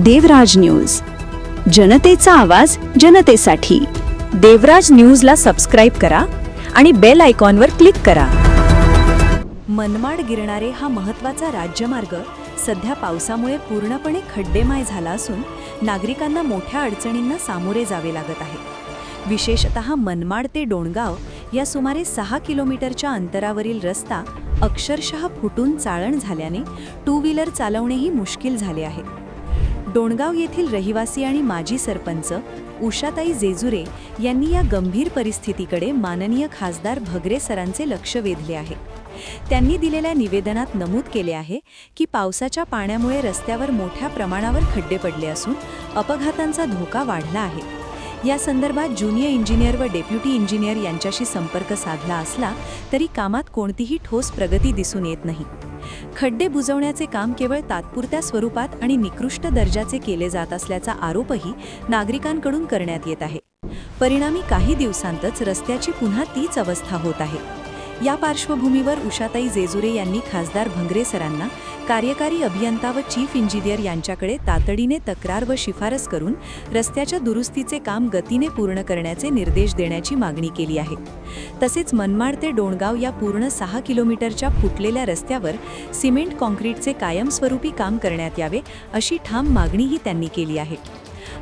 देवराज news, जनतेचा आवाज जनतेसाठी। देवराज न्यूजला सबस्क्राईब करा आणि बेल आयकॉनवर क्लिक करा। मनमाड गिरणारे हा महत्त्वाचा राज्यमार्ग सध्या पावसामुळे पूर्णपणे खड्डेमय झाला असून नागरिकांना मोठ्या अडचणींना सामोरे जावे लागत आहे। विशेषतः मनमाड ते डोणगाव या सुमारे 6 किलोमीटरच्या अंतरावरील रस्ता अक्षरशः फुटून चाळण झाल्याने टू व्हीलर चालवणेही मुश्किल झाले आहे। डोणगाव येथील रहिवासी आणि माजी सरपंच उषाताई जेजुरे यांनी या गंभीर परिस्थितीकडे माननीय खासदार भगरे सरांचे लक्ष वेधले आहे। त्यांनी दिलेल्या निवेदनात नमूद केले आहे की पावसाच्या पाण्यामुळे रस्त्यावर मोठ्या प्रमाणावर खड्डे पडले असून अपघातांचा धोका वाढला आहे। या संदर्भात ज्युनियर इंजिनियर व डेप्युटी इंजिनियर यांच्याशी संपर्क साधला असला तरी कामात कोणतीही ठोस प्रगती दिसून येत नाही। खड्डे बुजवण्याचे काम केवळ तात्पुरत्या स्वरूपात आणि निकृष्ट दर्जाचे केले जात असल्याचा आरोपही नागरिकांकडून करण्यात येत आहे। परिणामी काही दिवसांतच रस्त्याची पुन्हा तीच अवस्था होत आहे। या पार्श्वभूमीवर उषाताई जेजुरे यांनी खासदार भगरे सरांना कार्यकारी अभियंता व चीफ इंजिनियर यांच्याकडे तातडीने तक्रार व शिफारस करून रस्त्याच्या दुरुस्तीचे काम गतीने पूर्ण करण्याचे निर्देश देण्याची मागणी केली आहे। तसेच मनमाड ते डोणगाव या पूर्ण 6 किलोमीटरच्या फुटलेल्या रस्त्यावर सिमेंट कॉन्क्रीटचे कायमस्वरूपी काम करण्यात यावे अशी ठाम मागणीही त्यांनी केली आहे।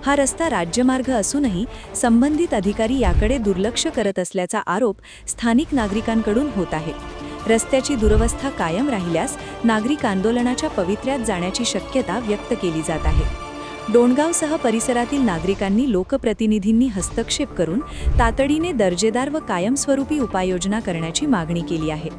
हा रस्ता राज्यमार्ग असूनही संबंधित अधिकारी याकडे दुर्लक्ष करत असल्याचा आरोप स्थानिक नागरिकांकडून होत आहे। रस्त्याची दुरवस्था कायम राहिल्यास नागरिक आंदोलनाच्या पवित्र्यात जाण्याची शक्यता व्यक्त केली जात आहे। डोणगावसह परिसरातील नागरिकांनी लोकप्रतिनिधींनी हस्तक्षेप करून तातडीने दर्जेदार व कायमस्वरूपी उपाययोजना करण्याची मागणी केली आहे।